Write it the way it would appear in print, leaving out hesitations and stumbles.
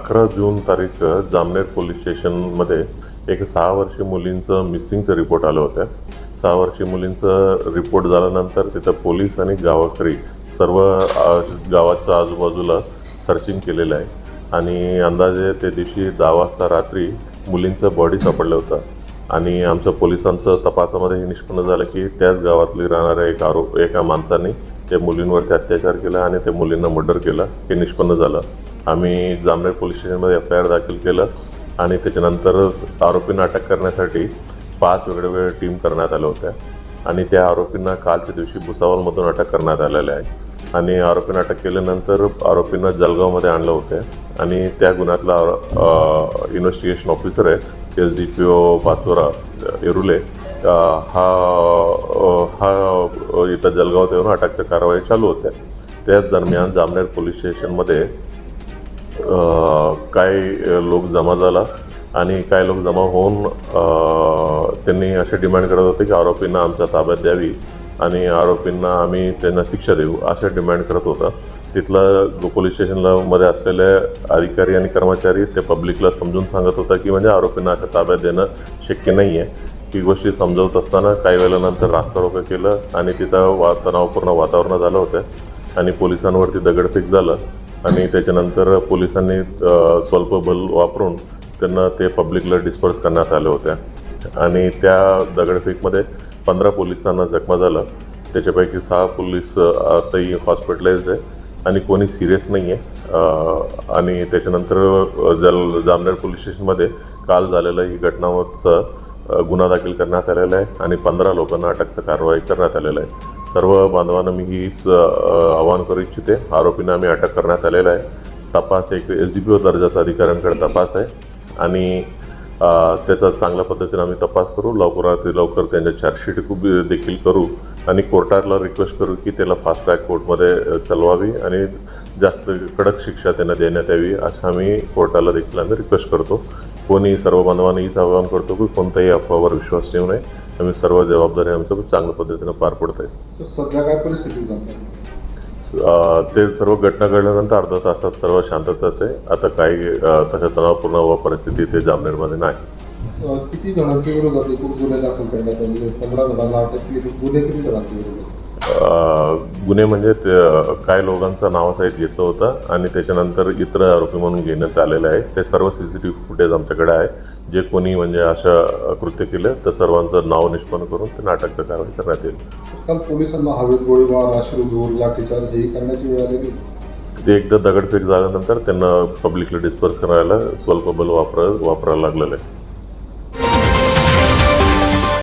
11 जून तारीख जामनेर पोलीस स्टेशनमध्ये एक 6 वर्षीय मुलींचं मिसिंगचं रिपोर्ट आलं होतं. 6 वर्षीय मुलींचं रिपोर्ट झाल्यानंतर तिथं पोलीस आणि गावकरी सर्व गावाच्या आजूबाजूला सर्चिंग केलेलं आहे आणि अंदाजे त्या दिवशी 10 वाजता रात्री मुलींचं बॉडी सापडलं होतं आणि आमच्या पोलिसांचं तपासामध्ये हे निष्पन्न झालं की त्याच गावातली राहणाऱ्या एका माणसाने त्या मुलींवरती अत्याचार केला आणि त्या मुलींना मर्डर केलं हे निष्पन्न झालं. आम्ही जामनेर पोलीस स्टेशनमध्ये FIR दाखल केलं आणि त्याच्यानंतर आरोपींना अटक करण्यासाठी 5 वेगवेगळ्या टीम करण्यात आल्या होत्या आणि त्या आरोपींना कालच्या दिवशी भुसावळमधून अटक करण्यात आलेलं आहे आणि आरोपींना अटक केल्यानंतर आरोपींना जळगावमध्ये आणलं होतं आणि त्या गुन्ह्यातला इन्व्हेस्टिगेशन ऑफिसर आहे SDPO पाचोरा येरुले हा इथं जळगावात येऊन अटकच्या कारवाई चालू होत्या. त्याच दरम्यान जामनेर पोलीस स्टेशनमध्ये काही लोक जमा झाला आणि काही लोक जमा होऊन त्यांनी असे डिमांड करत होते की आरोपींना आमच्या ताब्यात द्यावी आणि आरोपींना आम्ही त्यांना शिक्षा देऊ असे डिमांड करत होता. तिथलं पोलीस स्टेशनला मध्ये असलेले अधिकारी आणि कर्मचारी ते पब्लिकला समजून सांगत होता की म्हणजे आरोपींना अशा ताब्यात देणं शक्य नाही आहे. ही गोष्टी समजवत असताना काही वेळानंतर रास्ता रोको केलं आणि तिथं तणावपूर्ण वातावरण झालं होतं आणि पोलिसांवरती दगडफेक झालं आणि त्याच्यानंतर पोलिसांनी स्वल्प बल वापरून त्यांना ते पब्लिकला डिस्पर्स करण्यात आले होते आणि त्या दगडफेकमध्ये 15 पोलिसांना जखमा झालं. त्याच्यापैकी 6 पोलीस आताही हॉस्पिटलाइज्ड आहे आणि कोणी सिरियस नाही आहे आणि त्याच्यानंतर जामनेर पोलीस स्टेशनमध्ये काल झालेलं ही घटनांचा गुन्हा दाखल करण्यात आलेला आहे आणि 15 लोकांना अटकचं कारवाई करण्यात आलेलं आहे. सर्व बांधवांना मी हीच आवाहन करू इच्छिते. आरोपींना आम्ही अटक करण्यात आलेला आहे. तपास एक SDPO दर्जाचा अधिकाऱ्यांकडे तपास आहे आणि त्याचा चांगल्या पद्धतीने आम्ही तपास करू. लवकरात लवकर त्यांच्या चार्जशीट देखील करू आणि कोर्टाला रिक्वेस्ट करू की त्याला फास्ट ट्रॅक कोर्टमध्ये चालवावी आणि जास्त कडक शिक्षा त्यांना देण्यात यावी असं आम्ही कोर्टाला देखील आम्ही रिक्वेस्ट करतो. कोणी सर्व बांधवांना हीच आवाहन करतो की कोणत्याही अफवावर विश्वास ठेवू नये. आम्ही सर्व जबाबदारी आमच्या चांगल्या पद्धतीनं पार पडत आहे. सध्या काय परिस्थिती झाली? ते सर्व घटना घडल्यानंतर अर्धा तासात सर्व शांततात आहे. आता काही तशा तणावपूर्ण परिस्थिती ते जामनेरमध्ये नाही. किती जणांच्या विरोधात एकूण गुन्हे दाखल करण्यात आले? 15 जणांना अटक केली. गुन्हे किती जणांच्या विरोधात? गुन्हे म्हणजे ते काही लोकांचं नावासहित घेतलं होतं आणि त्याच्यानंतर इतर आरोपी म्हणून घेण्यात आलेलं आहे. ते सर्व CCTV फुटेज आमच्याकडे आहे. जे कोणी म्हणजे अशा कृत्य केलं तर सर्वांचं नाव निष्पन्न करून त्यांना अटकची कारवाई करण्यात येईल. काल पोलिसांना हवेत गोळीबार, अश्रुधूर, लाठीचार्ज ही करण्याची वेळ आलेली. ते एकदा दगडफेक झाल्यानंतर त्यांना पब्लिकला डिस्पर्स करायला स्वल्प बल वापरायला लागलेलं आहे.